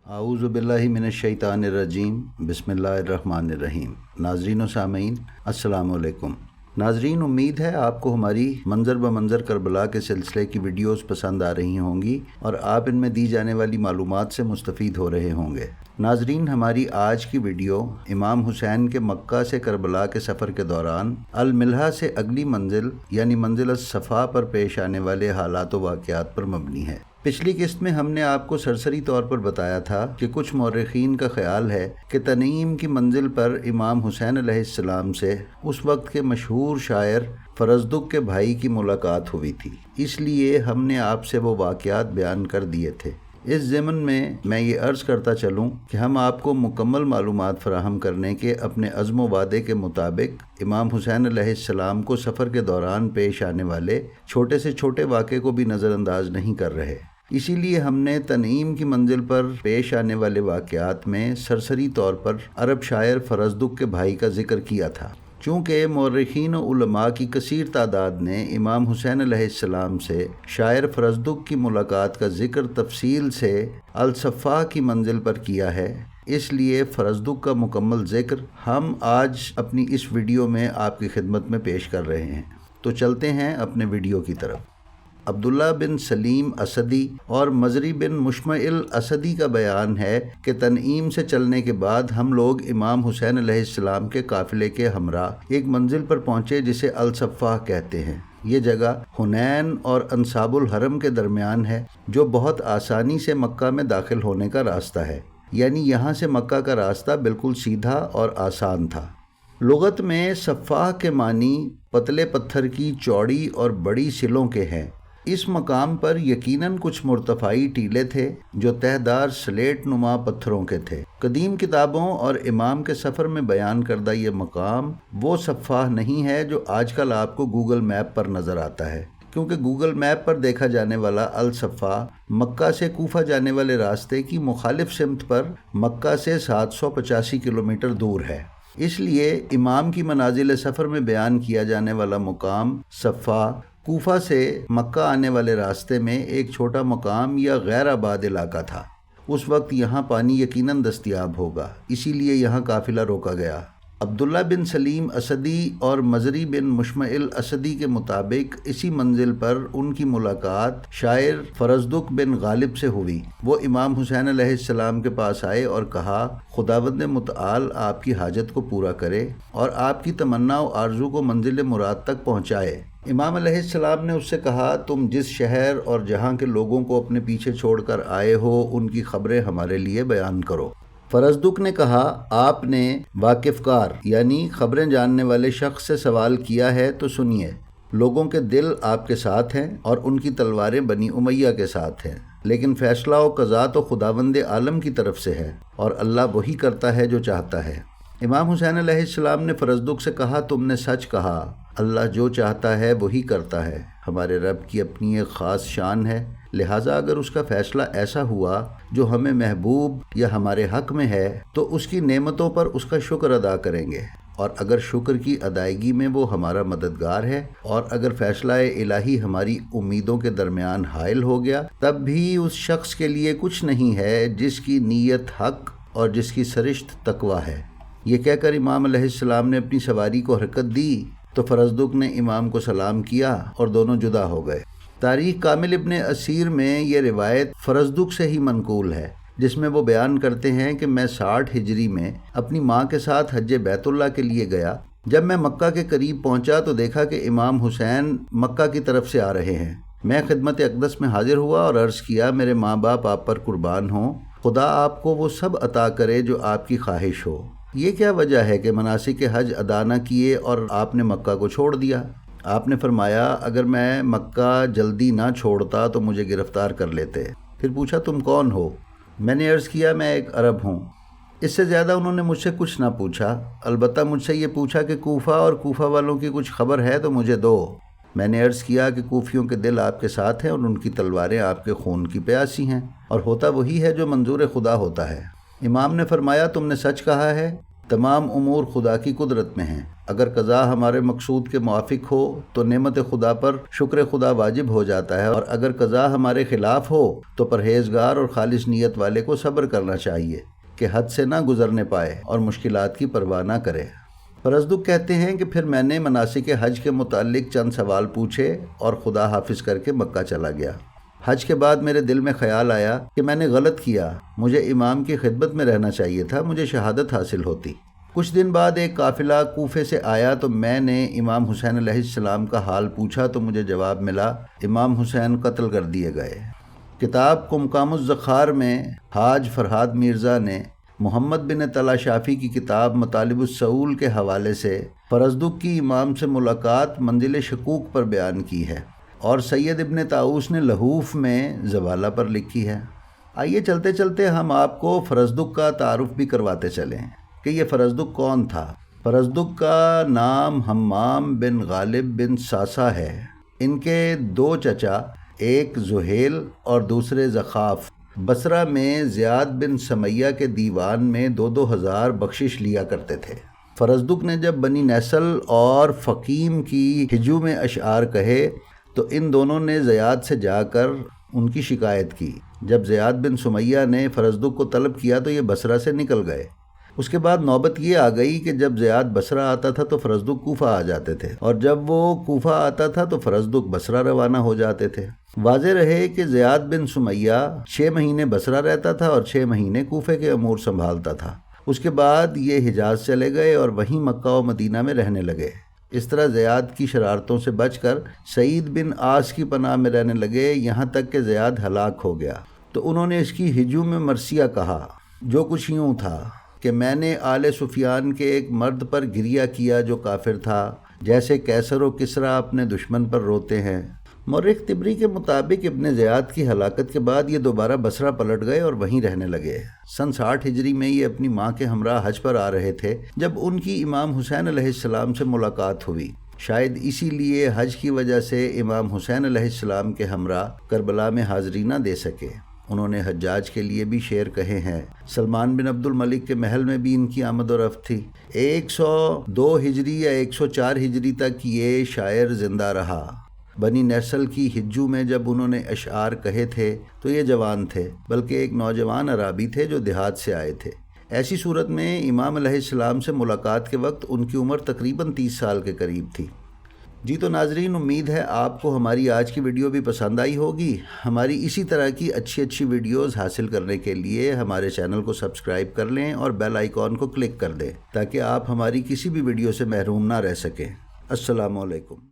आऊज़ु बिल्लाहि मिनश्शैतानिर्रजीम बिस्मिल्लाहिर्रहमानिर्रहीम। नाज़रीन व सामीन अस्सलामु अलैकुम। नाज़रीन, उम्मीद है आपको हमारी मंज़र ब मंज़र करबला के सिलसिले की वीडियोस पसंद आ रही होंगी और आप इनमें दी जाने वाली मालूमात से मुस्तफ़ीद हो रहे होंगे। नाज़रीन, हमारी आज की वीडियो इमाम हुसैन के मक्का से करबला के सफ़र के दौरान अल मिल्हा से अगली मंजिल यानी मंजिल सफ़ा पर पेश आने वाले हालात व वाक़यात पर मबनी है। पिछली किस्त में हमने आपको सरसरी तौर पर बताया था कि कुछ मौरख़ीन का ख्याल है कि तनीम की मंजिल पर इमाम हुसैन अलैहिस्सलाम से उस वक्त के मशहूर शायर फरज़दुक के भाई की मुलाकात हुई थी, इसलिए हमने आपसे वो वाक़यात बयान कर दिए थे। इस ज़मन में मैं ये अर्ज़ करता चलूँ कि हम आपको मुकम्मल मालूमात फ़राहम करने के अपने अज़्म वादे के मुताबिक इमाम हुसैन अलैहिस्सलाम को सफ़र के दौरान पेश आने वाले छोटे से छोटे वाक़े को भी नज़रअंदाज नहीं कर रहे। इसीलिए हमने तनीम की मंजिल पर पेश आने वाले वाक़यात में सरसरी तौर पर अरब शायर फरज़दुक के भाई का ज़िक्र किया था। चूँकि मौरख़ीन व उलमा की कसीर तादाद ने इमाम हुसैन अलैहिस्सलाम से शायर फरज़दुक की मुलाकात का ज़िक्र तफसील से अल सफ़ा की मंजिल पर किया है, इसलिए फरज़दुक का मुकम्मल ज़िक्र हम आज अपनी इस वीडियो में आपकी खिदमत में पेश कर रहे हैं। तो चलते हैं अपने वीडियो की तरफ। अब्दुल्ला बिन सलीम असदी और मज़री बिन मुशमइल असदी का बयान है कि तनईम से चलने के बाद हम लोग इमाम हुसैन अलैहिस्सलाम के काफ़िले के हमरा एक मंजिल पर पहुँचे जिसे अल सफ़ा कहते हैं। ये जगह हुनैन और अंसाबुल हरम के दरमियान है, जो बहुत आसानी से मक्का में दाखिल होने का रास्ता है। यानी यहाँ से मक्का का रास्ता बिल्कुल सीधा और आसान था। लुगत में सफ़ा के मानी पतले पत्थर की चौड़ी और बड़ी सिलों के हैं। इस मकाम पर यकीनन कुछ मुर्तफ़ाई टीले थे जो तहदार स्लेट नुमा पत्थरों के थे। कदीम किताबों और इमाम के सफ़र में बयान करदा ये मकाम वो सफ़ा नहीं है जो आजकल आपको गूगल मैप पर नज़र आता है, क्योंकि गूगल मैप पर देखा जाने वाला अल सफ़ा मक्का से कूफा जाने वाले रास्ते की मुखालिफ सिमत पर मक्का से 785 किलोमीटर दूर है। इसलिए इमाम की मनाजिल सफ़र में बयान किया जाने वाला मुकाम सफ़ा कूफा से मक्का आने वाले रास्ते में एक छोटा मकाम या गैर आबाद इलाका था। उस वक्त यहाँ पानी यकीनन दस्तयाब होगा, इसीलिए यहाँ काफ़िला रोका गया। अब्दुल्ला बिन सलीम असदी और मज़री बिन मुशमइल असदी के मुताबिक इसी मंजिल पर उनकी मुलाकात शायर फरज़दुक बिन गालिब से हुई। वो इमाम हुसैन अलैहिस्सलाम के पास आए और कहा, खुदावंद मुतआल आपकी हाजत को पूरा करे और आपकी तमन्ना और आरज़ू को मंजिल मुराद तक पहुँचाए। इमाम अलैहिस्सलाम ने उससे कहा, तुम जिस शहर और जहाँ के लोगों को अपने पीछे छोड़कर आए हो उनकी खबरें हमारे लिए बयान करो। फरज़दुक ने कहा, आपने वाकिफ़कार यानी खबरें जानने वाले शख्स से सवाल किया है तो सुनिए। लोगों के दिल आपके साथ हैं और उनकी तलवारें बनी उमैया के साथ हैं, लेकिन फ़ैसला व क़ज़ा तो खुदावंद आलम की तरफ से है और अल्लाह वही करता है जो चाहता है। इमाम हुसैन अलैहिस्सलाम ने फरज़दुक से कहा, तुमने सच कहा, अल्लाह जो चाहता है वही करता है। हमारे रब की अपनी एक ख़ास शान है, लिहाजा अगर उसका फ़ैसला ऐसा हुआ जो हमें महबूब या हमारे हक़ में है तो उसकी नेमतों पर उसका शुक्र अदा करेंगे, और अगर शुक्र की अदायगी में वो हमारा मददगार है और अगर फ़ैसला इलाही हमारी उम्मीदों के दरमियान हाइल हो गया तब भी उस शख्स के लिए कुछ नहीं है जिसकी नीयत हक़ और जिसकी सरिश्त तकवा है। ये कहकर इमाम अलैहिस्सलाम ने अपनी सवारी को हरकत दी तो फरज़दुक ने इमाम को सलाम किया और दोनों जुदा हो गए। तारीख़ कामिल इब्न असीर में ये रिवायत फरज़दुक से ही मनकूल है, जिसमें वो बयान करते हैं कि मैं 60 हिजरी में अपनी माँ के साथ हज बैतुल्ला के लिए गया। जब मैं मक्का के करीब पहुँचा तो देखा कि इमाम हुसैन मक्का की तरफ से आ रहे हैं। मैं खिदमत अक़दस में हाजिर हुआ और अर्ज़ किया, मेरे माँ बाप आप पर कुर्बान हों, खुदा आपको वो सब अता करे जो आपकी ख्वाहिश हो। ये क्या वजह है कि मनासिक हज अदा न किए और आपने मक्का को छोड़ दिया? आपने फरमाया, अगर मैं मक्का जल्दी ना छोड़ता तो मुझे गिरफ़्तार कर लेते। फिर पूछा, तुम कौन हो? मैंने अर्ज़ किया, मैं एक अरब हूँ। इससे ज़्यादा उन्होंने मुझसे कुछ ना पूछा, अलबत्ता मुझसे ये पूछा कि कूफा और कूफा वालों की कुछ खबर है तो मुझे दो। मैंने अर्ज़ किया कि कूफियों के दिल आपके साथ हैं और उनकी तलवारें आपके खून की प्यासी हैं, और होता वही है जो मंजूर खुदा होता है। इमाम ने फरमाया, तुमने सच कहा है। تمام امور خدا کی قدرت میں ہیں۔ اگر قضا ہمارے مقصود کے موافق ہو تو نعمت خدا پر شکر خدا واجب ہو جاتا ہے، اور اگر قضا ہمارے خلاف ہو تو پرہیزگار اور خالص نیت والے کو صبر کرنا چاہیے کہ حد سے نہ گزرنے پائے اور مشکلات کی پرواہ نہ کرے۔ فرزدق کہتے ہیں کہ پھر میں نے مناسک حج کے متعلق چند سوال پوچھے اور خدا حافظ کر کے مکہ چلا گیا۔ حج کے بعد میرے دل میں خیال آیا کہ میں نے غلط کیا، مجھے امام کی خدمت میں رہنا چاہیے تھا، مجھے شہادت حاصل ہوتی۔ کچھ دن بعد ایک قافلہ کوفے سے آیا تو میں نے امام حسین علیہ السلام کا حال پوچھا تو مجھے جواب ملا امام حسین قتل کر دیے گئے۔ کتاب قمقام الزخار میں حاج فرہاد میرزا نے محمد بن طلحہ شافی کی کتاب مطالب السؤول کے حوالے سے فرزدق کی امام سے ملاقات منزل شکوک پر بیان کی ہے، اور سید ابن طاؤس نے لہوف میں زوالہ پر لکھی ہے۔ آئیے چلتے چلتے ہم آپ کو فرزدق کا تعارف بھی کرواتے چلیں کہ یہ فرزدق کون تھا۔ فرزدق کا نام حمام بن غالب بن ساسا ہے۔ ان کے دو چچا، ایک زہیل اور دوسرے زخاف، بصرہ میں زیاد بن سمیہ کے دیوان میں 2,000 بخشش لیا کرتے تھے۔ فرزدق نے جب بنی نیسل اور فقیم کی ہجو میں اشعار کہے تو ان دونوں نے زیاد سے جا کر ان کی شکایت کی۔ جب زیاد بن سمیہ نے فرزدق کو طلب کیا تو یہ بصرہ سے نکل گئے۔ اس کے بعد نوبت یہ آ گئی کہ جب زیاد بصرہ آتا تھا تو فرزدق کوفہ آ جاتے تھے، اور جب وہ کوفہ آتا تھا تو فرزدق بصرہ روانہ ہو جاتے تھے۔ واضح رہے کہ زیاد بن سمیہ 6 مہینے بصرہ رہتا تھا اور 6 مہینے کوفے کے امور سنبھالتا تھا۔ اس کے بعد یہ حجاز چلے گئے اور وہیں مکہ و مدینہ میں رہنے لگے۔ اس طرح زیاد کی شرارتوں سے بچ کر سعید بن عاص کی پناہ میں رہنے لگے، یہاں تک کہ زیاد ہلاک ہو گیا تو انہوں نے اس کی ہجو میں مرثیہ کہا، جو کچھ یوں تھا کہ میں نے آل سفیان کے ایک مرد پر گریہ کیا جو کافر تھا، جیسے کیسر و کسریٰ اپنے دشمن پر روتے ہیں۔ مورخ طبری کے مطابق ابن زیاد کی ہلاکت کے بعد یہ دوبارہ بصرہ پلٹ گئے اور وہیں رہنے لگے۔ سن 60 ہجری میں یہ اپنی ماں کے ہمراہ حج پر آ رہے تھے جب ان کی امام حسین علیہ السلام سے ملاقات ہوئی۔ شاید اسی لیے حج کی وجہ سے امام حسین علیہ السلام کے ہمراہ کربلا میں حاضری نہ دے سکے۔ انہوں نے حجاج کے لیے بھی شعر کہے ہیں۔ سلمان بن عبد الملک کے محل میں بھی ان کی آمد و رفت تھی۔ 102 ہجری یا 104 ہجری تک یہ شاعر زندہ رہا۔ بنی نیسل کی ہجو میں جب انہوں نے اشعار کہے تھے تو یہ جوان تھے، بلکہ ایک نوجوان عرابی تھے جو دیہات سے آئے تھے۔ ایسی صورت میں امام علیہ السلام سے ملاقات کے وقت ان کی عمر تقریباً 30 سال کے قریب تھی۔ جی تو ناظرین، امید ہے آپ کو ہماری آج کی ویڈیو بھی پسند آئی ہوگی۔ ہماری اسی طرح کی اچھی ویڈیوز حاصل کرنے کے لیے ہمارے چینل کو سبسکرائب کر لیں اور بیل آئیکن کو کلک کر دیں تاکہ آپ ہماری کسی بھی ویڈیو سے محروم نہ رہ سکیں۔ السلام علیکم۔